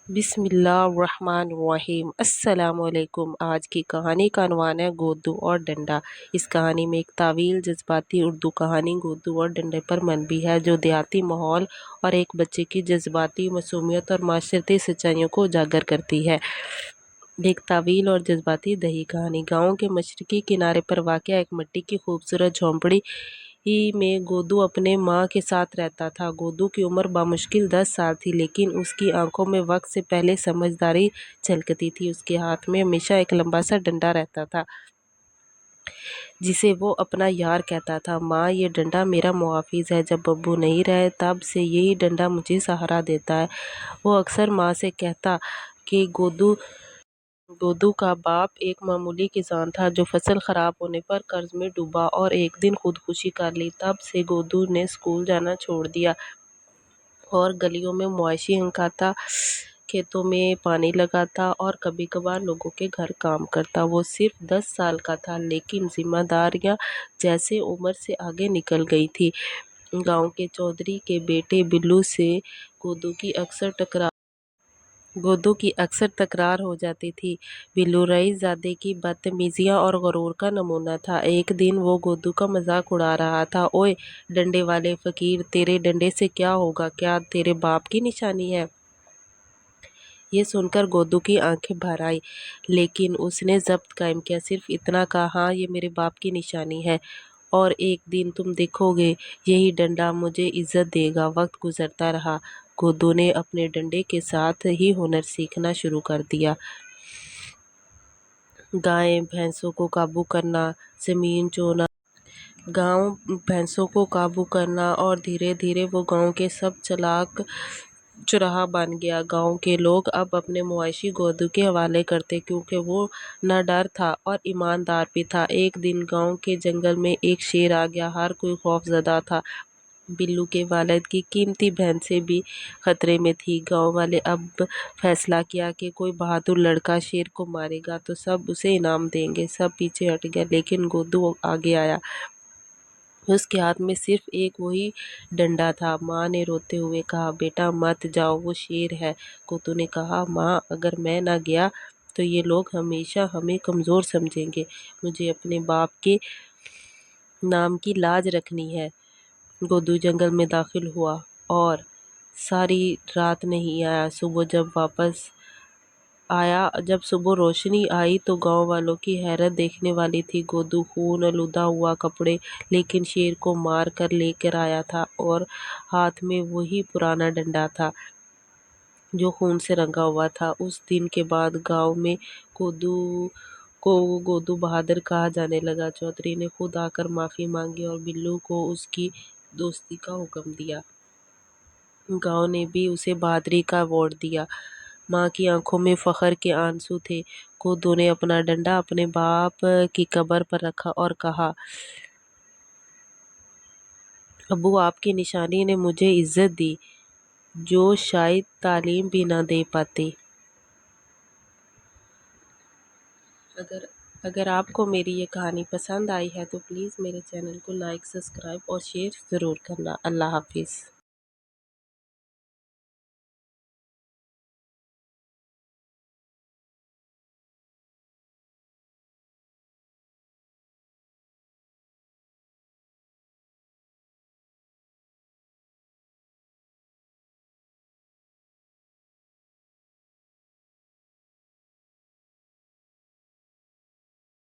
بسم اللہ الرحمن الرحیم۔ السلام علیکم۔ آج کی کہانی کا عنوان ہے گودو اور ڈنڈا۔ اس کہانی میں ایک طویل جذباتی اردو کہانی گودو اور ڈنڈے پر مبنی ہے، جو دیہاتی ماحول اور ایک بچے کی جذباتی معصومیت اور معاشرتی سچائیوں کو اجاگر کرتی ہے۔ ایک طویل اور جذباتی دیہی کہانی۔ گاؤں کے مشرقی کنارے پر واقع ایک مٹی کی خوبصورت جھونپڑی میں گودو اپنے ماں کے ساتھ رہتا تھا۔ گودو کی عمر بامشکل 10 سال تھی، لیکن اس کی آنکھوں میں وقت سے پہلے سمجھداری جھلکتی تھی۔ اس کے ہاتھ میں ہمیشہ ایک لمبا سا ڈنڈا رہتا تھا، جسے وہ اپنا یار کہتا تھا۔ ماں، یہ ڈنڈا میرا محافظ ہے۔ جب ابو نہیں رہے تب سے یہی ڈنڈا مجھے سہارا دیتا ہے، وہ اکثر ماں سے کہتا کہ گودو کا باپ ایک معمولی کسان تھا جو فصل خراب ہونے پر قرض میں ڈوبا اور ایک دن خودکشی کر لی۔ تب سے گودو نے اسکول جانا چھوڑ دیا اور گلیوں میں مویشی ہنکاتا، کھیتوں میں پانی لگاتا اور کبھی کبھار لوگوں کے گھر کام کرتا۔ وہ صرف 10 سال کا تھا، لیکن ذمہ داریاں جیسے عمر سے آگے نکل گئی تھیں۔ گاؤں کے چودھری کے بیٹے بلو سے گودو کی اکثر تکرار ہو جاتی تھی۔ بلو رئیس زادے کی بدتمیزیاں اور غرور کا نمونہ تھا۔ ایک دن وہ گودو کا مذاق اڑا رہا تھا۔ اوئے ڈنڈے والے فقیر، تیرے ڈنڈے سے کیا ہوگا؟ کیا تیرے باپ کی نشانی ہے؟ یہ سن کر گودو کی آنکھیں بھر آئیں، لیکن اس نے ضبط قائم کیا۔ صرف اتنا کہا، ہاں، یہ میرے باپ کی نشانی ہے، اور ایک دن تم دیکھو گے، یہی ڈنڈا مجھے عزت دے گا۔ وقت گزرتا رہا۔ گودو نے اپنے ڈنڈے کے ساتھ ہی ہنر سیکھنا شروع کر دیا۔ گائیں بھینسوں کو قابو کرنا اور دھیرے دھیرے وہ گاؤں کا سب سے چالاک چرواہا بن گیا۔ گاؤں کے لوگ اب اپنے مویشی گودو کے حوالے کرتے، کیونکہ وہ ناڈر تھا اور ایماندار بھی تھا۔ ایک دن گاؤں کے جنگل میں ایک شیر آ گیا۔ ہر کوئی خوف زدہ تھا۔ بلو کے والد کی قیمتی بھینسیں بھی خطرے میں تھیں۔ گاؤں والوں نے اب فیصلہ کیا کہ کوئی بہادر لڑکا شیر کو مارے گا تو سب اسے انعام دیں گے۔ سب پیچھے ہٹ گئے، لیکن گودو آگے آیا۔ اس کے ہاتھ میں صرف ایک وہی ڈنڈا تھا۔ ماں نے روتے ہوئے کہا، بیٹا مت جاؤ، وہ شیر ہے۔ گودو نے کہا، ماں، اگر میں نہ گیا تو یہ لوگ ہمیشہ ہمیں کمزور سمجھیں گے۔ مجھے اپنے باپ کے نام کی لاج رکھنی ہے۔ گودو جنگل میں داخل ہوا اور ساری رات نہیں آیا۔ جب صبح روشنی آئی تو گاؤں والوں کی حیرت دیکھنے والی تھی۔ گودو خون آلودہ ہوا کپڑے لیکن شیر کو مار کر لے کر آیا تھا، اور ہاتھ میں وہی پرانا ڈنڈا تھا جو خون سے رنگا ہوا تھا۔ اس دن کے بعد گاؤں میں گودو بہادر کہا جانے لگا۔ چودھری نے خود آ کر معافی مانگی اور بلو کو اس کی دوستی کا حکم دیا۔ گاؤں نے بھی اسے بہادری کا ایوارڈ دیا۔ ماں کی آنکھوں میں فخر کے آنسو تھے۔ گودو نے اپنا ڈنڈا اپنے باپ کی قبر پر رکھا اور کہا، ابو، آپ کی نشانی نے مجھے عزت دی جو شاید تعلیم بھی نہ دے پاتی۔ اگر آپ کو میری یہ کہانی پسند آئی ہے تو پلیز میرے چینل کو لائک، سبسکرائب اور شیئر ضرور کرنا۔ اللہ حافظ۔